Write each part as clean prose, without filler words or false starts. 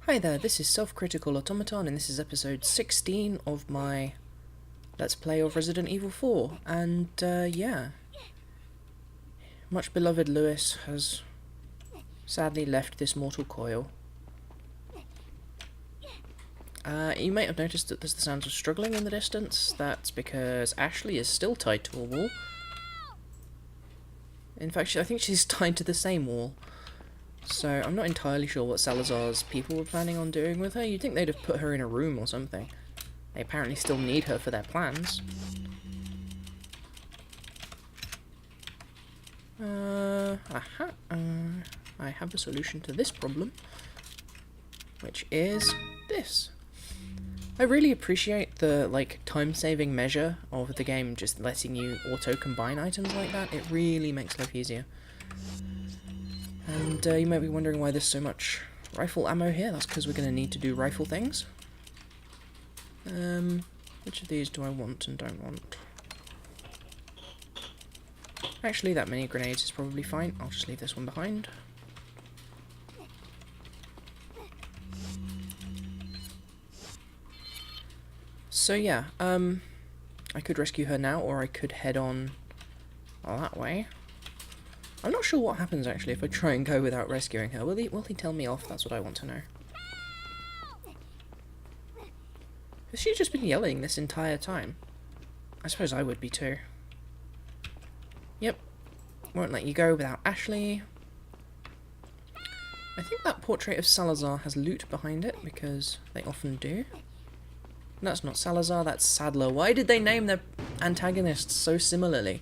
Hi there, this is Self-Critical Automaton, and this is episode 16 of my Let's Play of Resident Evil 4, and yeah, much beloved Lewis has sadly left this mortal coil. You might have noticed that there's the sounds of struggling in the distance. That's because Ashley is still tied to a wall. In fact, I think she's tied to the same wall. So, I'm not entirely sure what Salazar's people were planning on doing with her. You'd think they'd have put her in a room or something. They apparently still need her for their plans. I have a solution to this problem, which is this. I really appreciate the, time-saving measure of the game just letting you auto-combine items like that. It really makes life easier. And you might be wondering why there's so much rifle ammo here. That's because we're going to need to do rifle things. Which of these do I want and don't want? Actually, that many grenades is probably fine. I'll just leave this one behind. So yeah, I could rescue her now, or I could head on that way. I'm not sure what happens, actually, if I try and go without rescuing her. Will he tell me off? That's what I want to know. Has she just been yelling this entire time? I suppose I would be too. Yep. Won't let you go without Ashley. I think that portrait of Salazar has loot behind it, because they often do. No, that's not Salazar, that's Sadler. Why did they name their antagonists so similarly?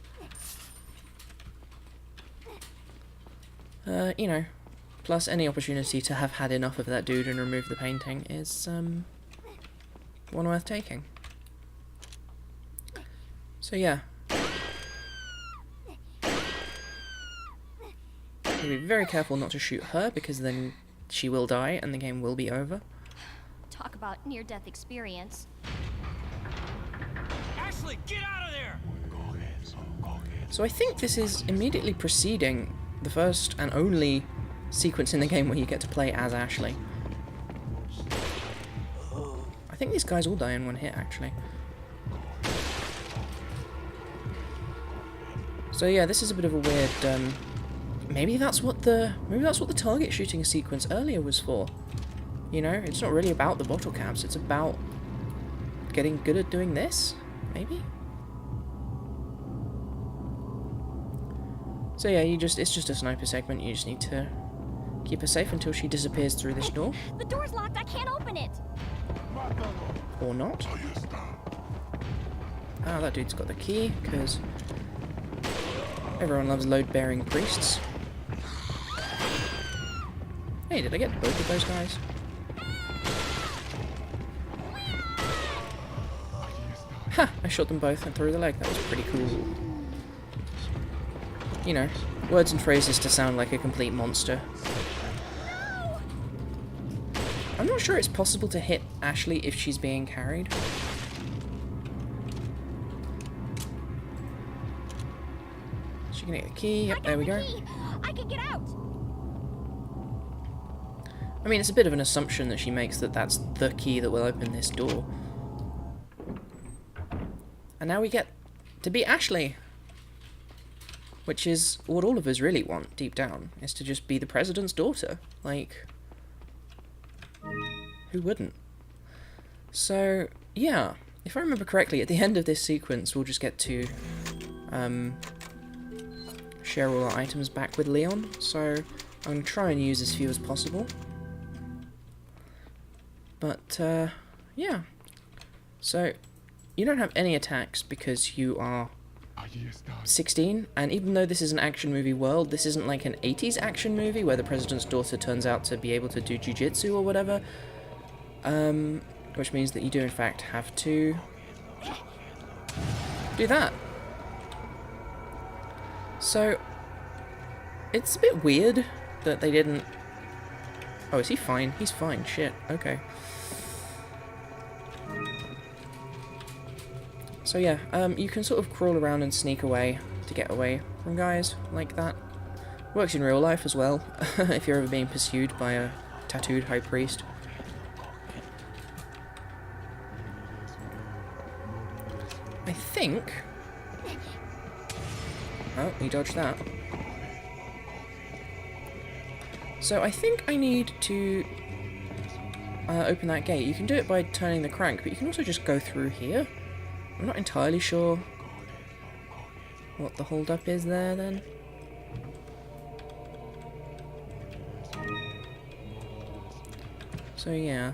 You know, plus any opportunity to have had enough of that dude and remove the painting is, one worth taking. So yeah. Be very careful not to shoot her, because then she will die and the game will be over. Talk about near-death experience. Ashley, get out of there! So I think this is immediately preceding the first and only sequence in the game where you get to play as Ashley. I think these guys all die in one hit, actually. So yeah, this is a bit of a weird, maybe that's what the target shooting sequence earlier was for. You know, it's not really about the bottle caps, it's about getting good at doing this, maybe? So yeah, it's just a sniper segment. You just need to keep her safe until she disappears through this door. The door's locked, I can't open it! Or not. Ah, that dude's got the key, because everyone loves load-bearing priests. Hey, did I get both of those guys? Ha! I shot them both and through the leg. That was pretty cool. You know, words and phrases to sound like a complete monster. I'm not sure it's possible to hit Ashley if she's being carried. Is she gonna get the key? Yep, there we go. I can get out! I mean, it's a bit of an assumption that she makes that that's the key that will open this door. And now we get to be Ashley. Which is what all of us really want, deep down, is to just be the president's daughter. Like, who wouldn't? So, yeah, if I remember correctly, at the end of this sequence, we'll just get to share all our items back with Leon. So, I'm going to try and use as few as possible. But, yeah. So, you don't have any attacks because you are 16, and even though this is an action movie world, this isn't like an 80s action movie where the president's daughter turns out to be able to do jiu-jitsu or whatever, which means that you do in fact have to do that. So it's a bit weird that they didn't... Oh, is he fine? He's fine. Shit. Okay. So yeah, you can sort of crawl around and sneak away to get away from guys like that. Works in real life as well, if you're ever being pursued by a tattooed high priest. think... Oh, he dodged that. So I think I need to open that gate. You can do it by turning the crank, but you can also just go through here. I'm not entirely sure what the hold-up is there, then. So, yeah.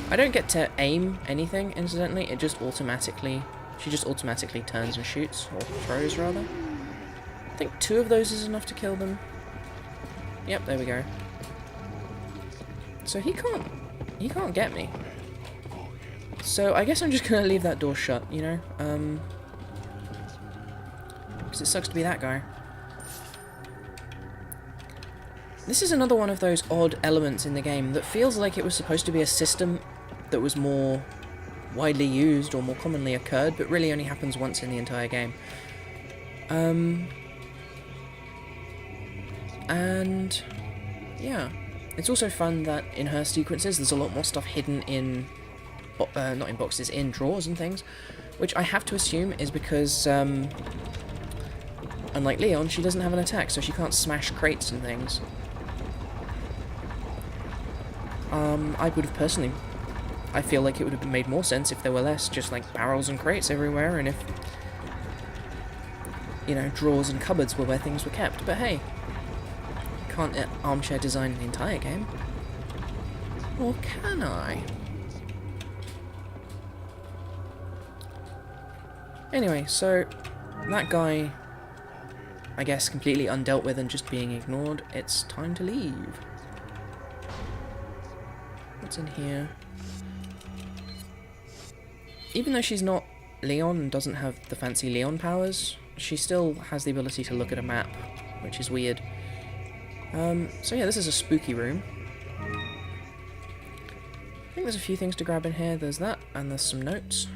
I don't get to aim anything, incidentally. It just automatically... She just automatically turns and shoots, or throws, rather. I think 2 of those is enough to kill them. Yep, there we go. So he can't get me. So I guess I'm just gonna leave that door shut, you know? Because it sucks to be that guy. This is another one of those odd elements in the game that feels like it was supposed to be a system that was more widely used or more commonly occurred, but really only happens once in the entire game. And yeah, it's also fun that in her sequences there's a lot more stuff hidden in, not in boxes, in drawers and things, which I have to assume is because, unlike Leon, she doesn't have an attack, so she can't smash crates and things. I would have personally, I feel like it would have made more sense if there were less just like barrels and crates everywhere, and if, you know, drawers and cupboards were where things were kept. But hey, can't armchair design the entire game. Or can I? Anyway, so that guy, I guess, completely undealt with and just being ignored. It's time to leave. What's in here? Even though she's not Leon and doesn't have the fancy Leon powers, she still has the ability to look at a map, which is weird. So yeah, this is a spooky room. I think there's a few things to grab in here. There's that, and there's some notes.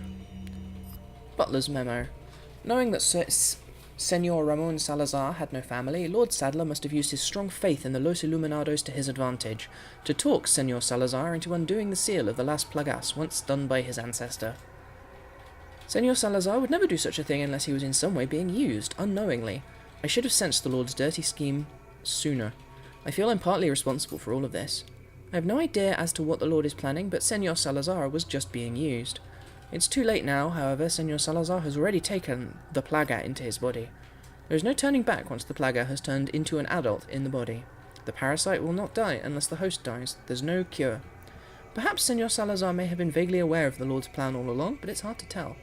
Butler's memo. Knowing that Senor Ramon Salazar had no family, Lord Sadler must have used his strong faith in the Los Iluminados to his advantage, to talk Senor Salazar into undoing the seal of the Las Plagas once done by his ancestor. Senor Salazar would never do such a thing unless he was in some way being used, unknowingly. I should have sensed the Lord's dirty scheme sooner. I feel I'm partly responsible for all of this. I have no idea as to what the Lord is planning, but Senor Salazar was just being used. It's too late now, however. Senor Salazar has already taken the Plaga into his body. There is no turning back once the Plaga has turned into an adult in the body. The parasite will not die unless the host dies. There's no cure. Perhaps Senor Salazar may have been vaguely aware of the Lord's plan all along, but it's hard to tell.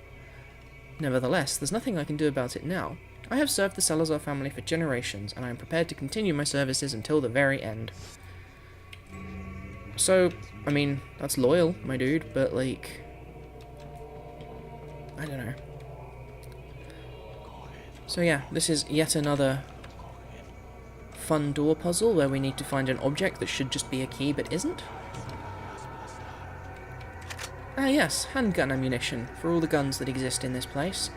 Nevertheless, there's nothing I can do about it now. I have served the Salazar family for generations, and I am prepared to continue my services until the very end. So, I mean, that's loyal, my dude, but, like, I don't know. So yeah, this is yet another fun door puzzle where we need to find an object that should just be a key but isn't. Ah yes, handgun ammunition for all the guns that exist in this place.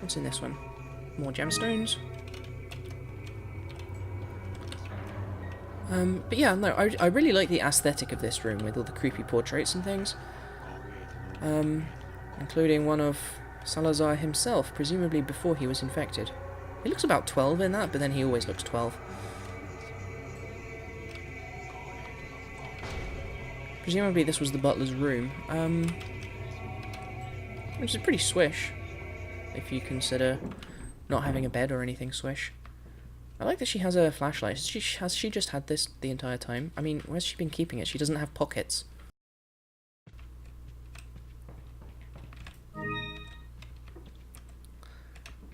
What's in this one? More gemstones. But yeah, no, I really like the aesthetic of this room with all the creepy portraits and things. Including one of Salazar himself, presumably before he was infected. He looks about 12 in that, but then he always looks 12. Presumably this was the butler's room, which is pretty swish, if you consider not having a bed or anything swish. I like that she has a flashlight. Has she just had this the entire time? I mean, where's she been keeping it? She doesn't have pockets.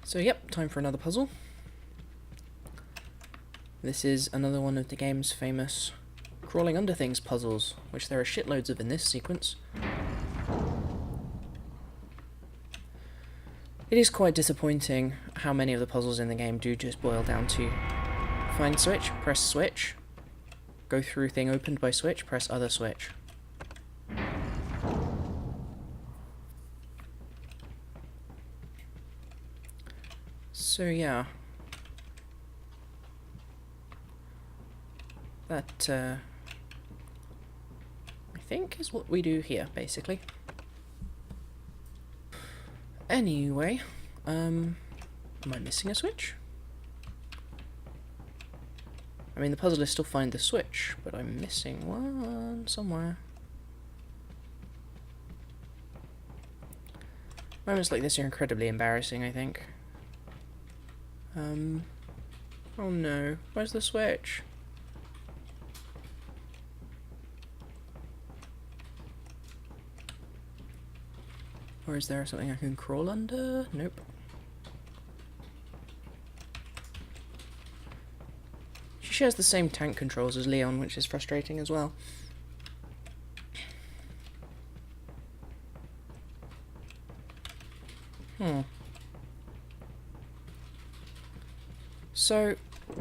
So yep, time for another puzzle. This is another one of the game's famous crawling under things puzzles, which there are shitloads of in this sequence. It is quite disappointing how many of the puzzles in the game do just boil down to find switch, press switch, go through thing opened by switch, press other switch. So yeah, that think is what we do here, basically. Anyway, am I missing a switch? I mean, the puzzle is still find the switch, but I'm missing one somewhere. Moments like this are incredibly embarrassing, I think. Oh no, where's the switch? Or is there something I can crawl under? Nope. She shares the same tank controls as Leon, which is frustrating as well. So,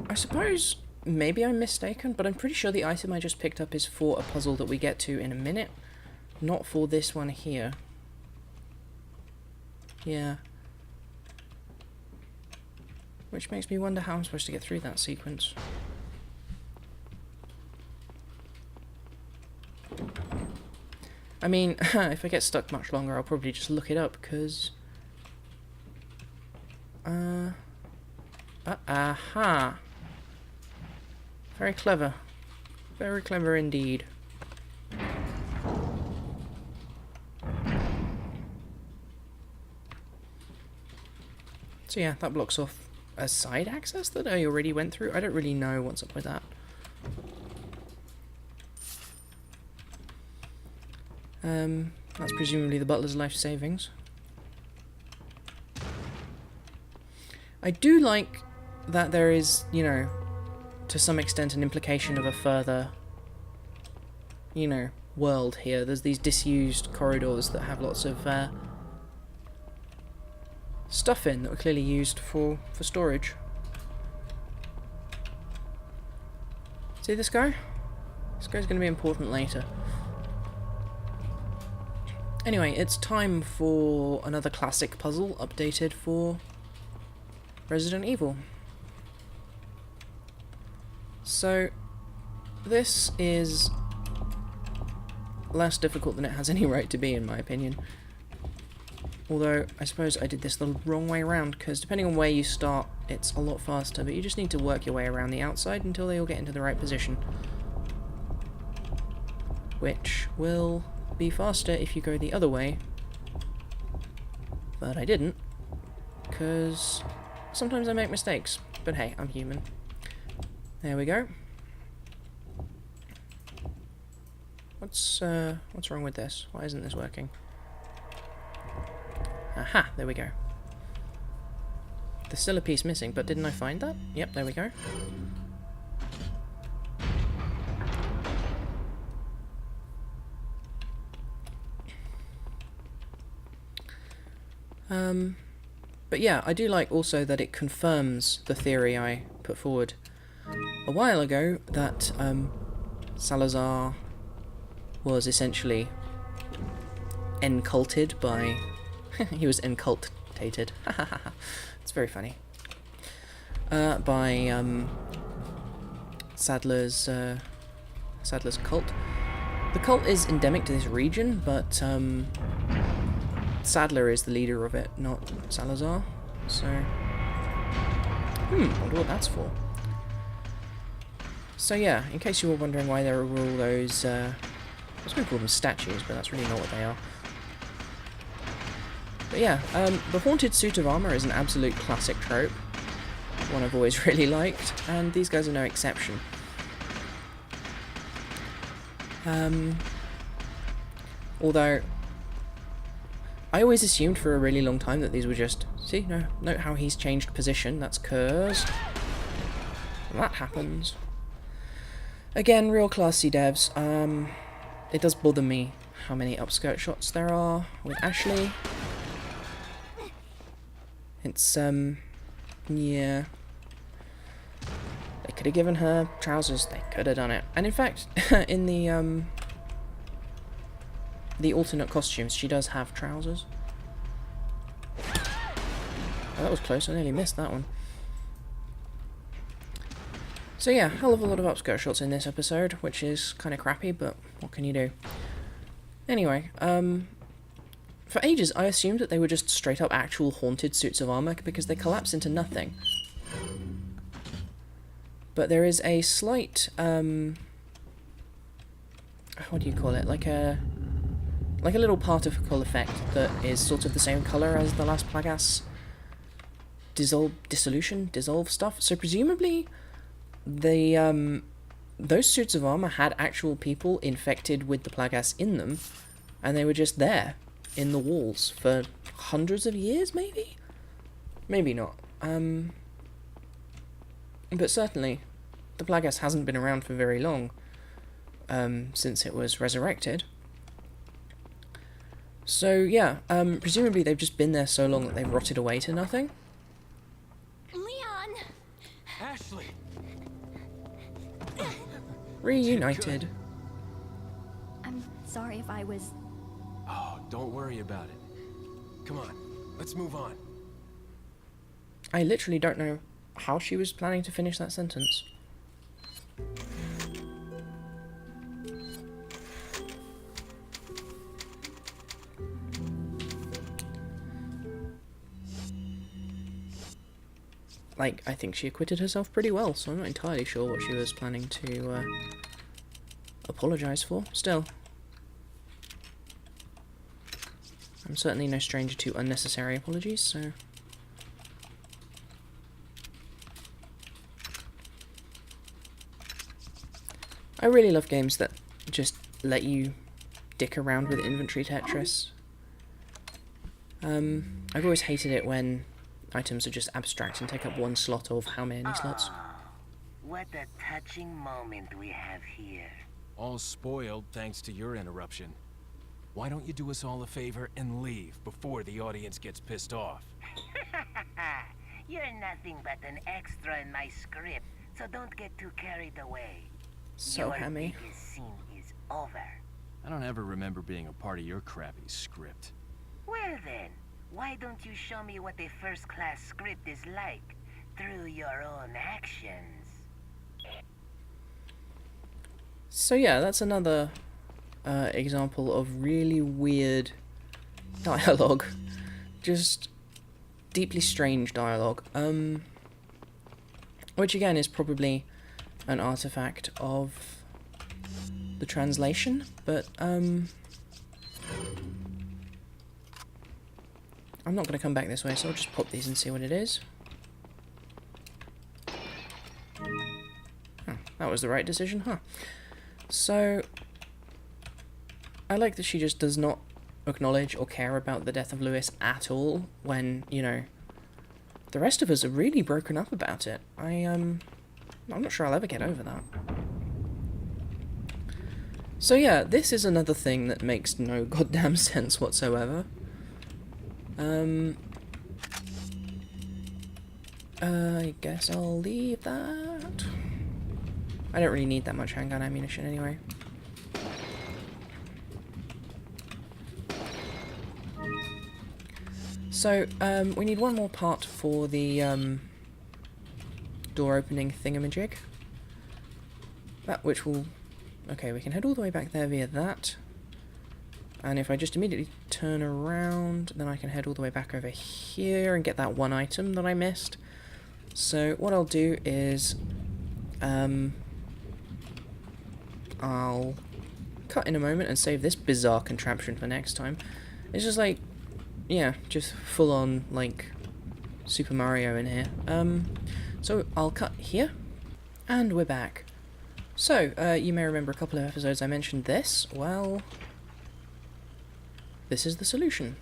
I suppose maybe I'm mistaken, but I'm pretty sure the item I just picked up is for a puzzle that we get to in a minute, not for this one here. Yeah. Which makes me wonder how I'm supposed to get through that sequence. I mean, if I get stuck much longer, I'll probably just look it up, because... aha! Very clever. Very clever indeed. So yeah, that blocks off a side access that I already went through. I don't really know what's up with that. That's presumably the butler's life savings. I do like that there is, you know, to some extent an implication of a further, you know, world here. There's these disused corridors that have lots of stuff in that were clearly used for storage. See this guy? This guy's going to be important later. Anyway, it's time for another classic puzzle updated for Resident Evil. So, this is less difficult than it has any right to be, in my opinion. Although, I suppose I did this the wrong way around, because depending on where you start, it's a lot faster, but you just need to work your way around the outside until they all get into the right position. Which will be faster if you go the other way. But I didn't, because sometimes I make mistakes. But hey, I'm human. There we go. What's wrong with this? Why isn't this working? Aha, there we go. There's still a piece missing, but didn't I find that? Yep, there we go. But yeah, I do like also that it confirms the theory I put forward a while ago, that Salazar was essentially enculted by... he was encultated. It's very funny. By Sadler's cult. The cult is endemic to this region, but Sadler is the leader of it, not Salazar. So, I wonder what that's for. So yeah, in case you were wondering why there were all those, I was going to call them statues, but that's really not what they are. But yeah, the haunted suit of armour is an absolute classic trope, one I've always really liked, and these guys are no exception. Although, I always assumed for a really long time that these were just... See, no, note how he's changed position, that's cursed. That happens. Again, real classy devs. It does bother me how many upskirt shots there are with Ashley. It's, yeah. They could have given her trousers, they could have done it. And in fact, in the alternate costumes, she does have trousers. Oh, that was close, I nearly missed that one. So yeah, hell of a lot of upskirt shots in this episode, which is kind of crappy, but what can you do? Anyway, for ages I assumed that they were just straight up actual haunted suits of armor because they collapse into nothing. But there is a slight, what do you call it? Like a little particle effect that is sort of the same color as the last Plagas dissolve stuff. So presumably the those suits of armor had actual people infected with the Plagas in them, and they were just there in the walls for hundreds of years, maybe? Maybe not. But certainly the Plagas hasn't been around for very long, since it was resurrected. So yeah, presumably they've just been there so long that they've rotted away to nothing. Leon! Ashley! Reunited. I'm sorry if I was... Oh, don't worry about it. Come on, let's move on. I literally don't know how she was planning to finish that sentence. Like, I think she acquitted herself pretty well, so I'm not entirely sure what she was planning to apologise for. Still, I'm certainly no stranger to unnecessary apologies, so... I really love games that just let you dick around with inventory Tetris. I've always hated it when items are just abstract and take up one slot of how many slots. What a touching moment we have here. All spoiled thanks to your interruption. Why don't you do us all a favor and leave before the audience gets pissed off? You're nothing but an extra in my script, so don't get too carried away. So Your hammy. biggest scene is over. I don't ever remember being a part of your crappy script. Well then, why don't you show me what a first-class script is like through your own actions? So yeah, that's another example of really weird dialogue. Just deeply strange dialogue. Which again is probably an artifact of the translation, but I'm not going to come back this way, so I'll just pop these and see what it is. Huh, that was the right decision, huh? So, I like that she just does not acknowledge or care about the death of Lewis at all, when, you know, the rest of us are really broken up about it. I'm not sure I'll ever get over that. So yeah, this is another thing that makes no goddamn sense whatsoever. I guess I'll leave that. I don't really need that much handgun ammunition anyway. So, we need one more part for the, door opening thingamajig. That which will... Okay, we can head all the way back there via that. And if I just immediately turn around, then I can head all the way back over here and get that one item that I missed. So what I'll do is, I'll cut in a moment and save this bizarre contraption for next time. It's just like, yeah, just full on, like, Super Mario in here. So I'll cut here, and we're back. So, you may remember a couple of episodes I mentioned this. Well, this is the solution.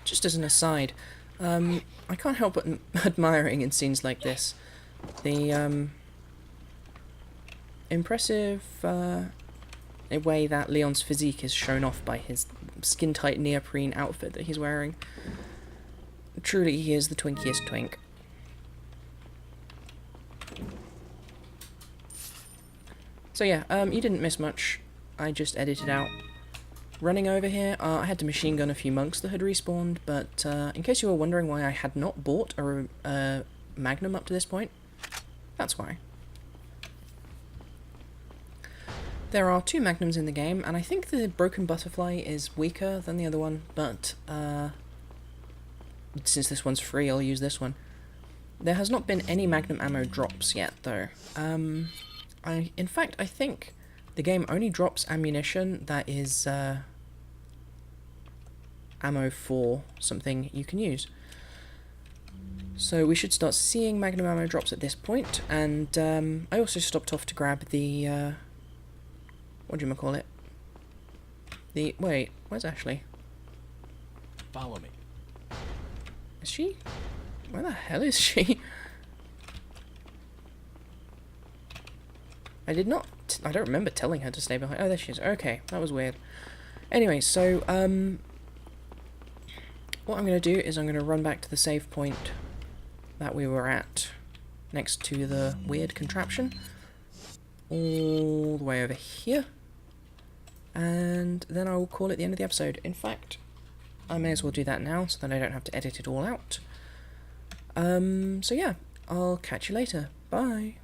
Just as an aside, I can't help but admiring in scenes like this the impressive way that Leon's physique is shown off by his skin-tight neoprene outfit that he's wearing. Truly, he is the twinkiest twink. So yeah, you didn't miss much. I just edited out running over here. I had to machine gun a few monks that had respawned, but in case you were wondering why I had not bought a Magnum up to this point, That's why. There are 2 magnums in the game, and I think the broken butterfly is weaker than the other one, but since this one's free, I'll use this one. There has not been any magnum ammo drops yet, though. In fact, I think the game only drops ammunition that is ammo for something you can use. So we should start seeing magnum ammo drops at this point, and I also stopped off to grab the, whatchamacallit? Wait, where's Ashley? Follow me. Is she? Where the hell is she? I don't remember telling her to stay behind. Oh, there she is. Okay, that was weird. Anyway, so, what I'm going to do is I'm going to run back to the save point that we were at, next to the weird contraption, all the way over here, and then I will call it the end of the episode. In fact, I may as well do that now, so that I don't have to edit it all out. So yeah, I'll catch you later. Bye.